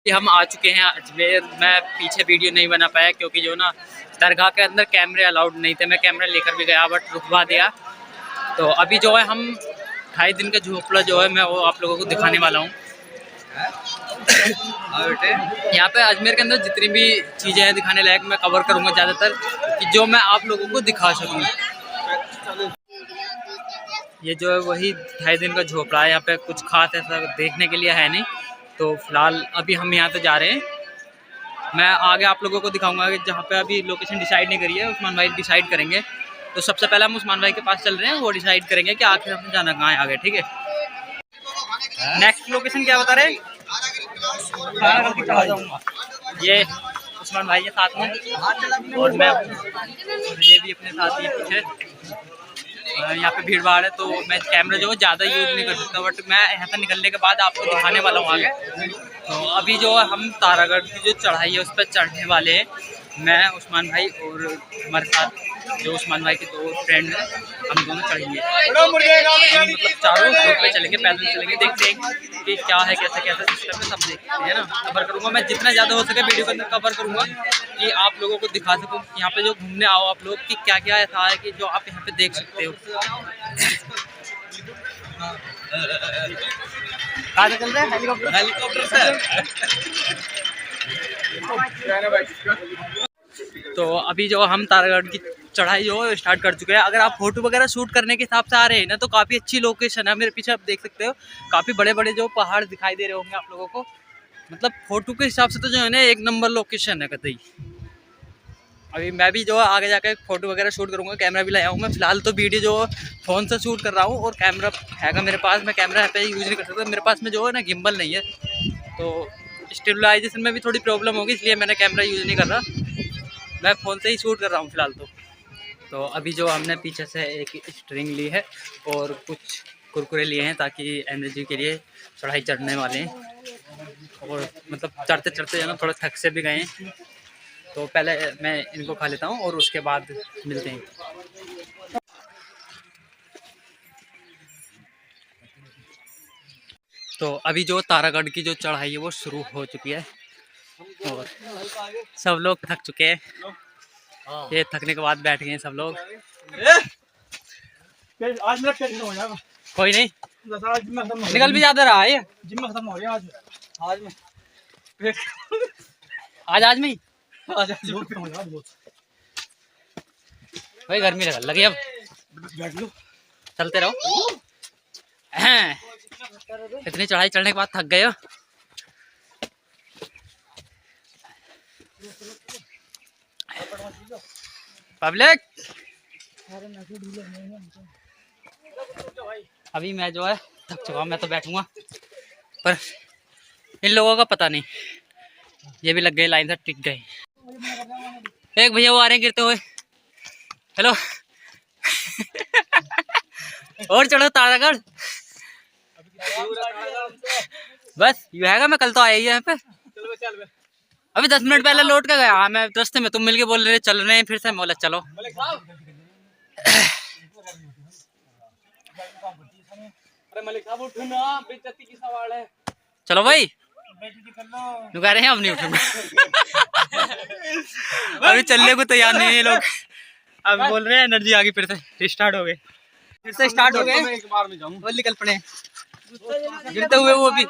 हम आ चुके हैं अजमेर। मैं पीछे वीडियो नहीं बना पाया क्योंकि जो ना दरगाह के अंदर कैमरे अलाउड नहीं थे। मैं कैमरा लेकर भी गया बट रुकवा दिया। तो अभी जो है हम 2.5 दिन का झोपड़ा जो है मैं वो आप लोगों को दिखाने वाला हूँ। यहाँ पे अजमेर के अंदर जितनी भी चीज़ें हैं दिखाने लायक मैं कवर करूँगा ज़्यादातर, कि जो मैं आप लोगों को दिखा सकूँ। ये जो है वही 2.5 दिन का झोपड़ा है। यहाँ पे कुछ खास ऐसा देखने के लिए है नहीं। तो फिलहाल अभी हम यहाँ से जा रहे हैं। मैं आगे आप लोगों को दिखाऊंगा कि जहाँ पे अभी लोकेशन डिसाइड नहीं करी है, उस्मान भाई डिसाइड करेंगे। तो सबसे पहले हम उस्मान भाई के पास चल रहे हैं, वो डिसाइड करेंगे कि आखिर हमें जाना कहाँ है आगे। ठीक है, नेक्स्ट लोकेशन क्या बता रहे हैं? ये उस्मान भाई के साथ में और मैं, ये भी अपने साथ ही पीछे। यहाँ पे भीड़ भाड़ है तो मैं कैमरा जो है ज़्यादा यूज़ नहीं कर सकता, बट मैं यहाँ से निकलने के बाद आपको दिखाने वाला हूँ आगे। तो अभी जो हम तारागढ़ की जो चढ़ाई है उस पर चढ़ने वाले हैं। मैं, उस्मान भाई और हमारे साथ जो उस्मान भाई के 2 फ्रेंड हैं, हम दोनों चढ़ेंगे। मतलब चारों ग्रुप में चलेंगे, पैदल चलेंगे। देखते हैं कि क्या है, कैसा कैसा सिस्टम है, सब देखते हैं ना। कवर करूँगा मैं जितना ज़्यादा हो सके वीडियो के अंदर कवर करूँगा कि आप लोगों को दिखा सकूँ यहाँ पे जो घूमने आओ आप लोग कि क्या क्या ऐसा है कि जो आप यहाँ पे देख सकते हो। कहाँ से चल रहे हैं? हेलीकॉप्टर से। तो अभी जो हम तारागढ़ की चढ़ाई जो स्टार्ट कर चुके हैं। अगर आप फोटो वगैरह शूट करने के हिसाब से आ रहे हैं ना तो काफ़ी अच्छी लोकेशन है। मेरे पीछे आप देख सकते हो काफ़ी बड़े बड़े जो पहाड़ दिखाई दे रहे होंगे आप लोगों को। मतलब फोटो के हिसाब से तो जो है ना 1 नंबर लोकेशन है कतई। अभी मैं भी जो है आगे जाकर फोटो वगैरह शूट करूँगा, कैमरा भी लाया हूँ मैं। फिलहाल तो वीडियो जो फ़ोन से शूट कर रहा हूँ और कैमरा हैगा मेरे पास। मैं कैमरा पे यूज़ नहीं कर सकता, मेरे पास में जो है ना गिम्बल नहीं है। तो स्टेबलाइजेशन में भी थोड़ी प्रॉब्लम होगी, इसलिए मैंने कैमरा यूज़ नहीं कर रहा, मैं फ़ोन से ही शूट कर रहा हूँ फिलहाल तो अभी जो हमने पीछे से एक स्ट्रिंग ली है और कुछ कुरकुरे लिए हैं ताकि एनर्जी के लिए चढ़ाई चढ़ने वाले हैं। और मतलब चढ़ते चढ़ते जो ना थोड़ा थक से भी गए हैं। तो पहले मैं इनको खा लेता हूँ और उसके बाद मिलते हैं। तो अभी जो तारागढ़ की जो चढ़ाई है वो शुरू हो चुकी है और सब लोग थक चुके हैं। ये थकने के बाद बैठ गए हैं सब लोग। आज मेरा पेट हो जाएगा। कोई नहीं, निकल भी ज्यादा रहा है। जिम खत्म हो गया आज में आज में भाई गर्मी लगी। अब बैठ लो, चलते रहो। इतनी चढ़ाई चढ़ने के बाद थक गए हो। पब्लिक अभी मैं जो है थक चुका हूँ, मैं तो बैठूंगा, पर इन लोगों का पता नहीं, ये भी लग गए लाइन से टिक गए। एक भैया वो आ रहे हैं गिरते हुए। हेलो। और चढ़ो तारागढ़। बस यू है, मैं कल तो आया ही यहाँ पे। अभी 10 मिनट पहले लौट के गया मैं रास्ते में, तुम मिलके बोल रहे चल रहे हैं फिर से, बोला चलो। चलो भाई, नुका रहे हैं, अब नहीं उठूंगा। अभी चलने को तैयार नहीं है लोग, अब बोल रहे हैं एनर्जी आ गई, फिर से स्टार्ट हो गए, फिर से स्टार्ट हो गए। वो निकल पड़े गिरते हुए वो भी।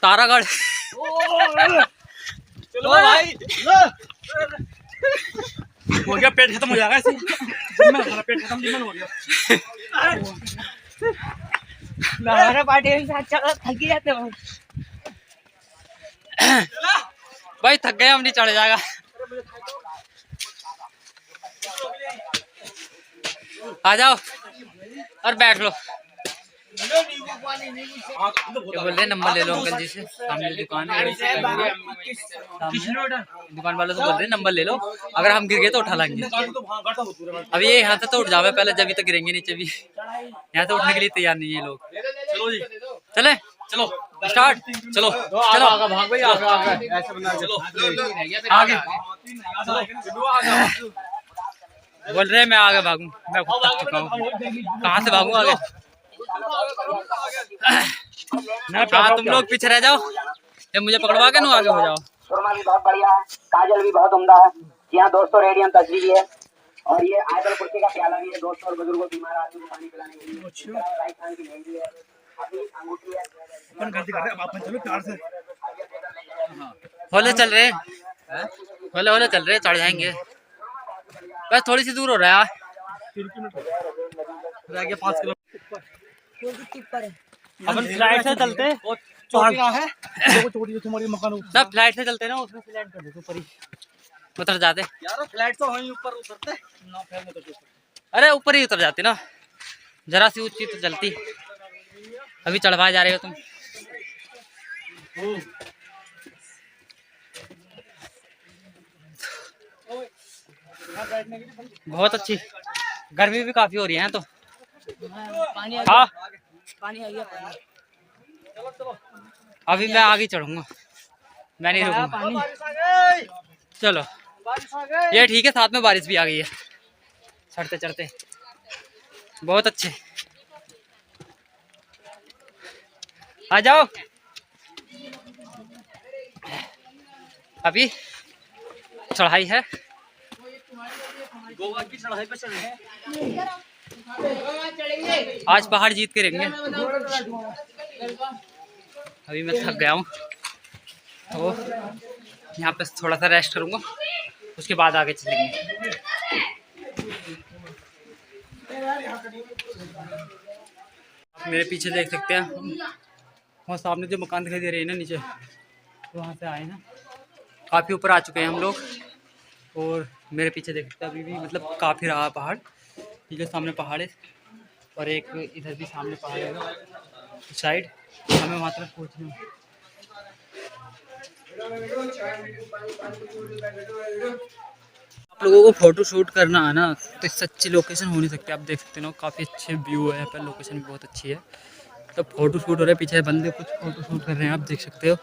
तारागढ़। चलो भाई, हो गया, पेट खत्म हो जाएगा ऐसे। पेट खत्म हो गया। भाई थक गए, हम नहीं चढ़ जाएगा। आ जाओ और बैठ लो। बोल रहे नंबर ले लो अंकल जी से, सामने दुकान है, दुकान वालों से बोल रहे नंबर ले लो, अगर हम गिर गए तो उठा लेंगे। अब ये यहाँ से तो उठ जावे पहले, जब तो गिरेंगे नीचे भी। यहाँ से उठने के लिए तैयार नहीं है लोग। चलो जी, चले, चलो स्टार्ट, चलो चलो आगे। बोल रहे मैं आगे भागूं, मैं खुद थक चुका हूँ, कहाँ से भागूं आगे। हाँ तुम लोग पीछे रह जाओ, ये मुझे पकड़वा के ना आगे हो जाओ। सुरमा भी बहुत बढ़िया है, काजल भी बहुत उम्दा है। यहाँ दोस्तों रेडियम तस्वीर है और ये आयतल कुर्सी का प्याला भी है दोस्तों, और बुजुर्गों बीमार आदमी को पानी पिलाने के लिए राइट हैंड की मेहंदी है, अपनी अंगूठी है। अपन गलती कर रहे हैं, आप चलो प्यार से। होले चल रहे हैं, होले होले चल रहे हैं, चढ़ जाएंगे। बस थोड़ी सी दूर हो रहा है, 5 किलोमीटर। अपन फ्लाइट से चलते हैं, ना फ्लाइट से चलते ना, उसमें से लैंड कर देते ऊपर ही, उतर जाते यार। फ्लाइट तो वहीं ऊपर उतरते ना, अरे ऊपर ही उतर जाते ना, जरा सी ऊंची तो चलती। अभी चढ़वा जा रहे हो तुम। बहुत अच्छी, गर्मी भी काफी हो रही है तो हाँ पानी आ गया। अभी मैं आगे चढ़ूंगा, मैं नहीं रुकूंगा। चलो ये ठीक है, साथ में बारिश भी आ गई है चढ़ते चढ़ते। बहुत अच्छे, आ जाओ। अभी चढ़ाई है, गोवा की चढ़ाई पे चल रहे हैं। आज पहाड़ जीत के रहेंगे। अभी मैं थक गया हूँ तो यहाँ पे थोड़ा सा रेस्ट करूँगा, उसके बाद आगे चलेंगे। मेरे पीछे देख सकते हैं, वहाँ सामने जो मकान दिखाई दे रहे हैं ना नीचे, तो वहाँ से आए ना, काफ़ी ऊपर आ चुके हैं हम लोग। और मेरे पीछे देख सकते हैं अभी भी मतलब काफ़ी रहा पहाड़, ये जो सामने पहाड़ है और एक इधर भी सामने पहाड़ है साइड, हमें वहाँ तक पहुँचना है। आप लोगों को फोटो शूट करना है ना, तो इससे अच्छी लोकेशन हो नहीं सकती। आप देख सकते हो काफ़ी अच्छे व्यू है यहाँ पर, लोकेशन भी बहुत अच्छी है। तो फोटो शूट हो रहा है, पीछे बंदे कुछ फोटो शूट कर रहे हैं, आप देख सकते हो।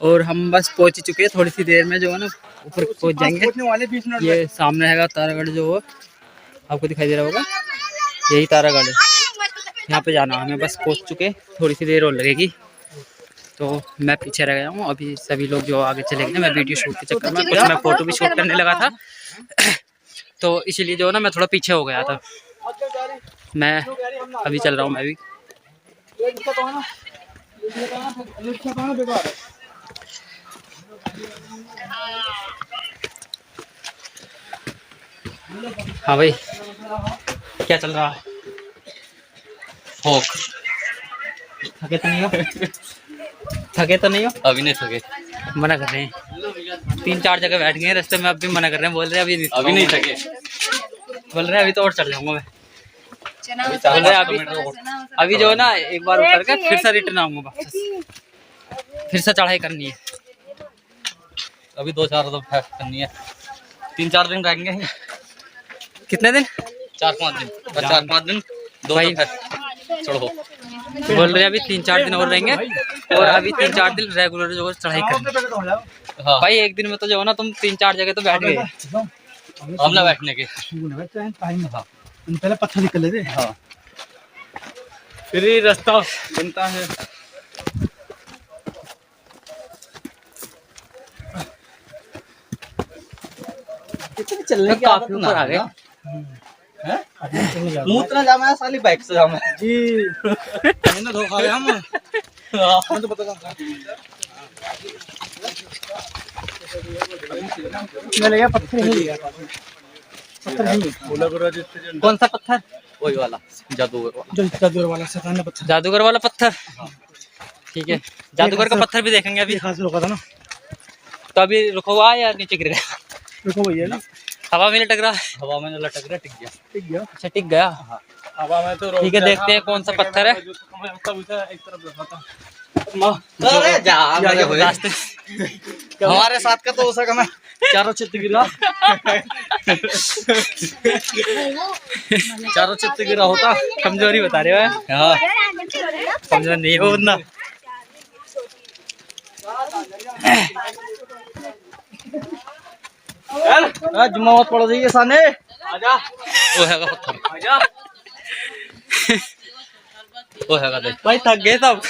और हम बस पहुँच ही चुके हैं, थोड़ी सी देर में जो है ना ऊपर पहुँच जाएंगे। ये सामने है तारागढ़, जो आपको दिखाई दे रहा होगा, यही तारागढ़ है। यहाँ पे जाना हमें, बस पहुँच चुके, थोड़ी सी देर और लगेगी। तो मैं पीछे रह गया हूँ, अभी सभी लोग जो आगे चले गए। मैं वीडियो शूट के चक्कर में कुछ मैं फोटो भी शूट करने लगा था, तो इसीलिए जो है ना मैं थोड़ा पीछे हो गया था। मैं अभी चल रहा हूँ मैं भी। हाँ भाई, क्या चल रहा है? थके तो नहीं हो? थके तो नहीं हो? अभी नहीं थके, मना कर रहे हैं, 3-4 जगह बैठ गए रास्ते में, अब भी मना कर रहे हैं, बोल रहे हैं अभी नहीं थके, बोल रहे हैं अभी तो और चल जाऊंगा मैं। बोल रहे हैं अभी जो है ना एक बार उतर के फिर से रिटर्न आऊंगा वापस, फिर से चढ़ाई करनी है। अभी 2-4 तो करनी है, 3-4 दिन रहेंगे। कितने दिन? 4-5 दिन, 4-5 दिन 2 चढ़ो। बोल रहे हैं अभी 3-4 दिन और रहेंगे, और अभी 3-4 दिन रेगुलर जो चढ़ाई करेंगे। हाँ भाई, एक दिन में तो जो है ना तुम 3-4 जगह तो बैठ गए, हमने बैठने के। हाँ पहले पत्थर निकले थे। हाँ फिर ये रास्ता बनता है। चलने की काफी ऊपर आ गए। मुँह जामा है साली, बाइक से जामा है जी। मैंने धोखा गया हम। मैं तो पता था। मैं ले गया पत्थर ही लिया। पत्थर ही बोला गुरु जी। कौन सा पत्थर? वही वाला जादूगर वाला, जो जादूगर वाला शैतान पत्थर। जादूगर वाला पत्थर, ठीक है। जादूगर का पत्थर भी देखेंगे अभी। खास रोका था ना, तो अभी रुका हुआ है या नीचे गिर गया? रुको भैया ना, हवा में लटक रहा है। हवा में लटक रहा, टिक गया। ठीक गया। अच्छा टिक गया। हाँ हवा में तो ठीक है, देखते हैं कौन सा पत्थर है। एक तरफ रखा था। अरे जा रास्ते हमारे साथ का तो हो सका, मैं चारों चित्त गिरा, चारों चित्त गिरा होता। कमजोरी बता रहे हो? हाँ कमजोर नहीं हो ना। जुम्मा मत पड़ जाइए सामने, आजा। वो है पत्थर, आजा। वो हैगा देख। भाई थक गए सब।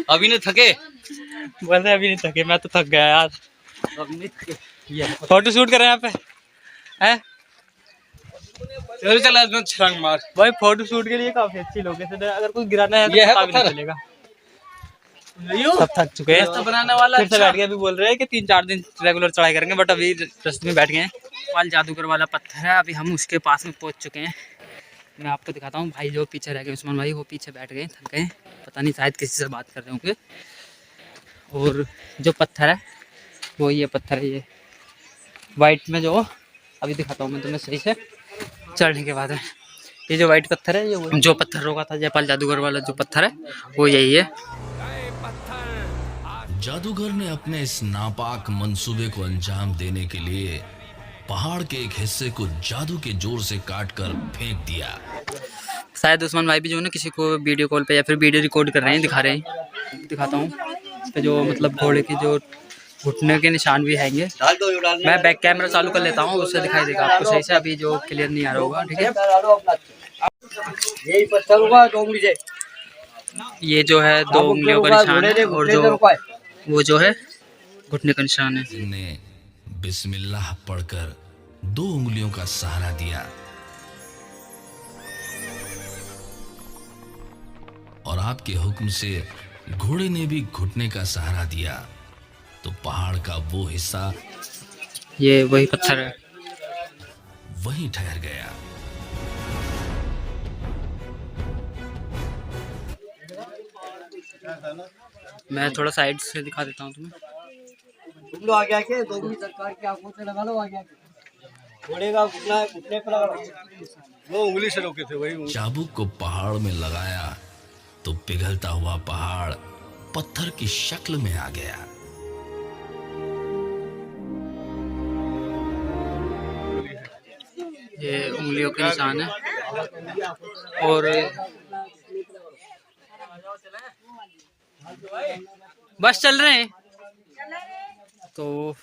अभी नहीं थके? बोल रहे अभी नहीं थके, मैं तो थक गया यार। अभी नहीं थके। ये फोटो शूट करें यहाँ पे हैं? चल चल इसमें छलांग मार। भाई फोटो शूट के लिए काफी अच्छी लोकेशन है, अगर कोई गिराना है तो ये है पता भी नहीं पत्थर। चलेगा। सब थक चुके हैं, रास्ता बनाने वाला फिर से अच्छा। बैठ गए। अभी बोल रहे हैं कि 3-4 दिन रेगुलर चढ़ाई करेंगे, बट अभी रास्ते में बैठ गए हैं। वाल जादूगर वाला पत्थर है, अभी हम उसके पास में पहुंच चुके हैं। मैं आपको दिखाता हूँ। भाई जो पीछे रह गए, उस्मान भाई, वो पीछे बैठ गए, थक गए, पता नहीं शायद किसी से बात कर रहे होंगे। और जो पत्थर है वो ये पत्थर है, ये वाइट में जो, अभी दिखाता हूँ मैं तुम्हें सही से चढ़ने के बाद है। ये जो वाइट पत्थर है, ये जो पत्थर रोका था जयपाल जादूगर वाला जो पत्थर है, वो यही है। जादूगर ने अपने इस नापाक मंसूबे को अंजाम देने के लिए पहाड़ के एक हिस्से को जादू के जोर से काटकर फेंक दिया। शायद उस्मान भाई भी जो है ना किसी को वीडियो कॉल पे या फिर वीडियो रिकॉर्ड कर रहे हैं, दिखा रहे हैं। दिखाता हूँ तो जो मतलब घोड़े के जो घुटने के निशान भी हैंगे। मैं बैक कैमरा चालू कर लेता हूँ, उससे दिखाई देगा आपको सही से। अभी जो क्लियर नहीं आ रहा होगा, ठीक है। यही पत्थर होगा 2 उंगली से। ये जो है 2 उंगलियों का निशान है, और जो वो जो है घुटने का निशान है। ने बिस्मिल्लाह पढ़कर 2 उंगलियों का सहारा दिया और आपके हुक्म से घोड़े ने भी घुटने का सहारा दिया, तो पहाड़ का वो हिस्सा ये वही पत्थर है। वहीं ठहर गया। मैं थोड़ा साइड से दिखा देता हूँ तुम्हें। तुम लोग आगे आके 2 उंगली सरकार की आंखों से लगा लो आगे आके। घोड़े का घुटने पे लगा लो। 2 उंगली से रोके थे वही। चाबुक को पहाड़ में लगाया तो पिघलता हुआ पहाड़ पत्थर की शक्ल में आ गया। ये उंगलियों के निशान है। और बस चल रहे हैं तो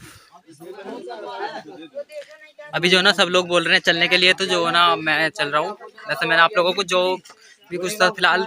अभी जो है ना सब लोग बोल रहे हैं चलने के लिए, तो जो है ना मैं चल रहा हूँ। वैसे मैंने आप लोगों को जो भी कुछ था फिलहाल